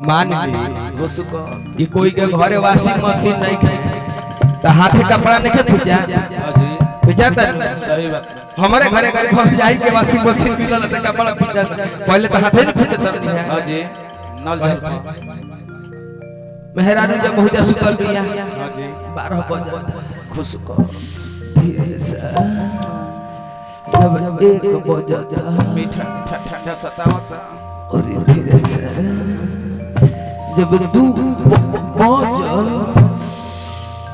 मान ली घुसको ये कोई के घरे वॉशिंग मशीन नहीं है तो हाथे कपड़ा नहीं खींचा हां खींचा सही बात हमारे घरे घरे घर जाई के वॉशिंग मशीन मिलल त कपड़ा खींचा पहले तो हाथे नहीं खींचता नहीं हां जी नल जल मेहरानू जब बहुत सुतल बिया हां जी 12 बजे घुसको धीरे से जब 1 बजे मीठा ठंडा सतावता और धीरे से जब 2 बजल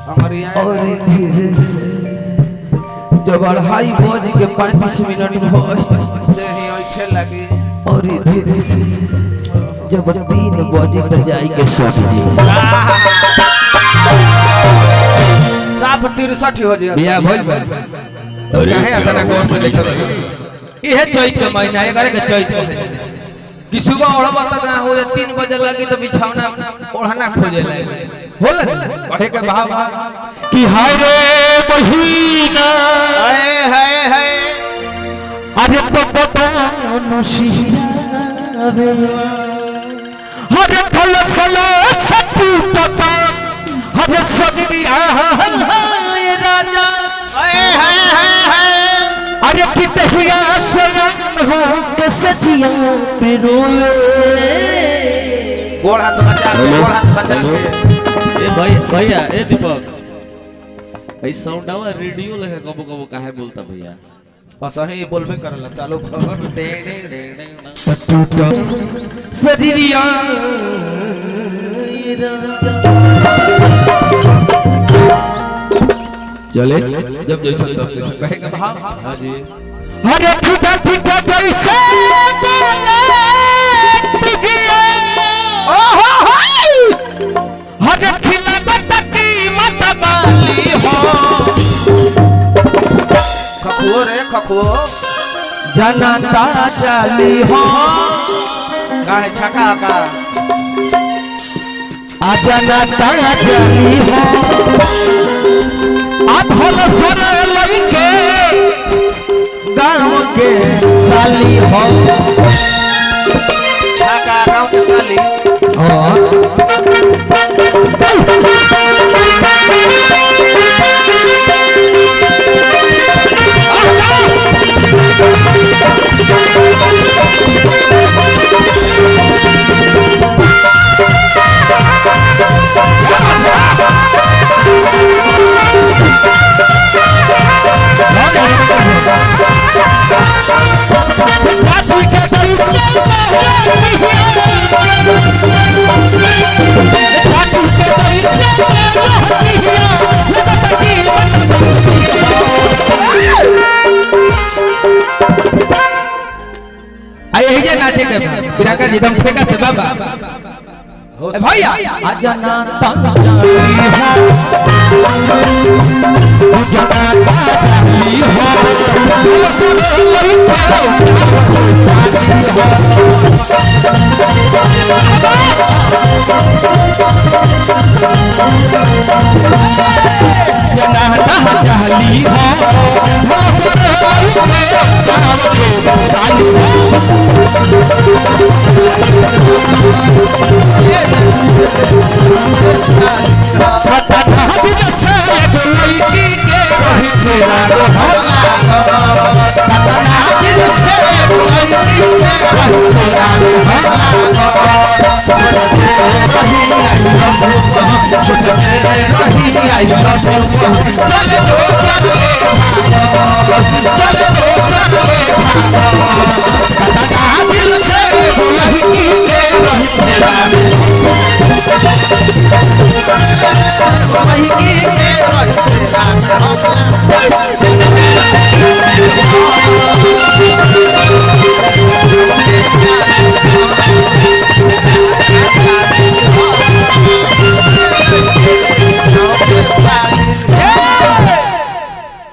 हमारी और धीरे से जब 2:30 बज के 35 मिनट भइल देही ओठे लगी और धीरे से जब 3 बजे त जाई के सट जी साफ 63 हो जाए बिया भइल तो काहे अतना गौर से देखत इहे चैत के महीना एगारे के चैत है कि सुबह ओढ़बा त ना हो 3 बजे लगी तो बिछौना ओढ़ना खोजे लगे होला कहे के भाव कि हाय रे बहिना हाय हाय अरे पपटा नशिरावे हरे फल फल सतु तपा हरे सगरिया हाय राजा हाय अरे कितहिया सनम हो के सचिया पे रोए गोड़ हाथ बचा ए भाई भैया ए दीपक भाई साउंड आवा रेडियो लगा कबो कबो काहे बोलता भैया बस ही बोलबे करला चालू सजिया चले जब जैसा कहेगा भाव हां जी हरे ठिका ठिका जैसे बोले टिगिया ओ हो हरे खिला बटकी मत बाली हो खखुओ रे खखुओ जनता चली हो काहे छका का आ जनता चली हो आ भल सोना लइके गांव के साली हो छका गांव के साली यही नाचे के बिराका जी दम फेंका से बाबा भैया अजना तंगली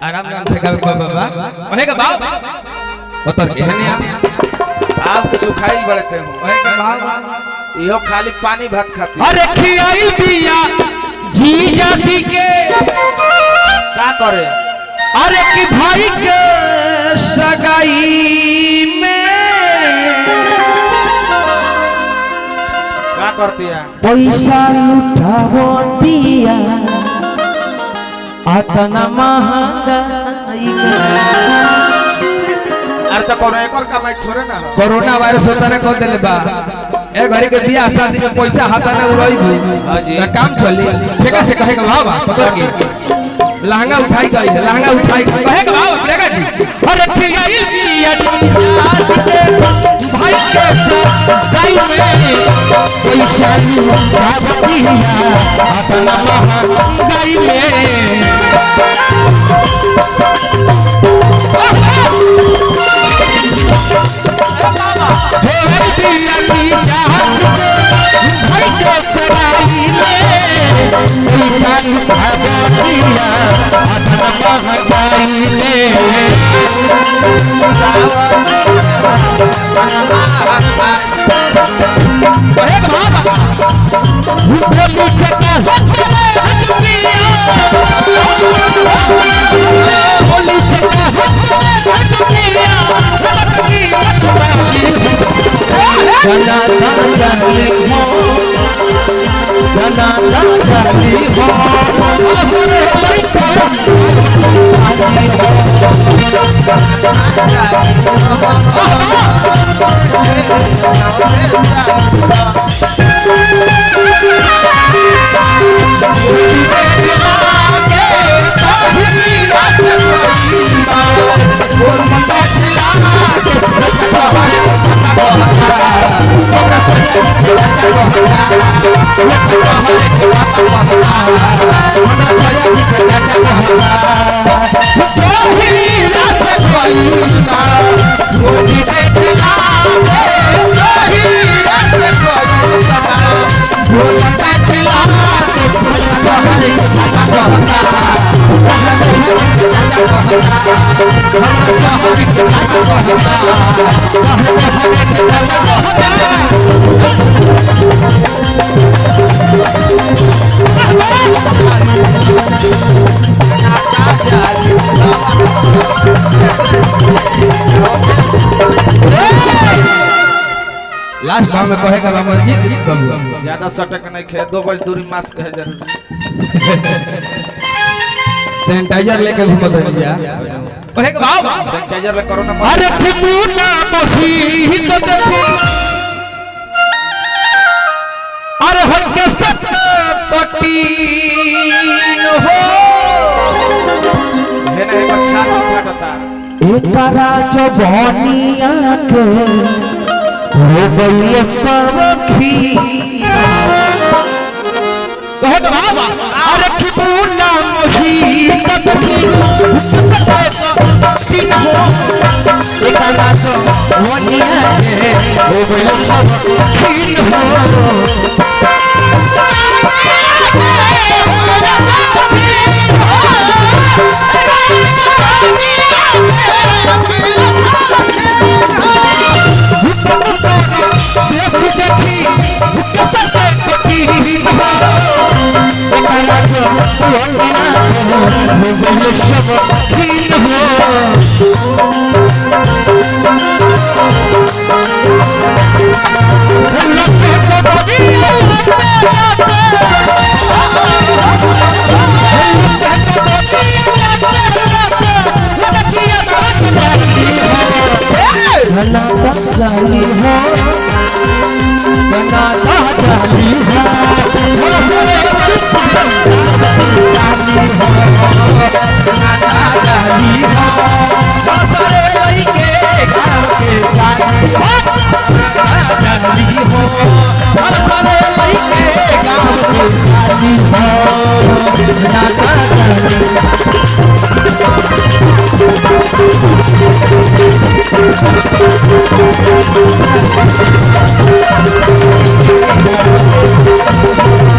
आराम से गावे बाबा ओहे का भाव उतर के है आप सुखाई बढ़ते हो ओहे का भाव इहो खाली पानी भात खाती अरे खियाई बिया जी जाति के का करे अरे कि भाई के सगाई में का करती है? पैसा लुटावो दिया आतना महंगाई में। अरे तो करो एक और कमाई थोड़े ना हो। कोरोना वायरस होता ना कौन देले बा ए घरी के बियाह शादी में पैसा हाथा ना उड़ाई हां जी तो काम चली ठेका से कहे के बाबा पकड़ के लहंगा उठाई गई लहंगा उठाई कहे के बाबा प्रेगा जी अरे ठिया बिया भाई के गाई में पैसा लुटावतिया अपना महंगाई में। लास्ट भाव में कहेगा बाबा जी ज्यादा सटक नहीं खे 2 गज दूरी मास्क है जरूरी। सैनिटाइजर लेके घूमत रहिया कहेगा बाबा सैनिटाइजर ले कोरोना अरे ठिमुना मोसी तो देखी अरे हर के सत पटी हो है ना एक छाती फटता एकरा जो बनिया के हो गई सबखी कहे तो बाबा अरे ठिमुना मोसी तो देखी एकरा जो बनिया के हो गई सबखी हो बनाता जाली हो बनाता जाली हो Thank you.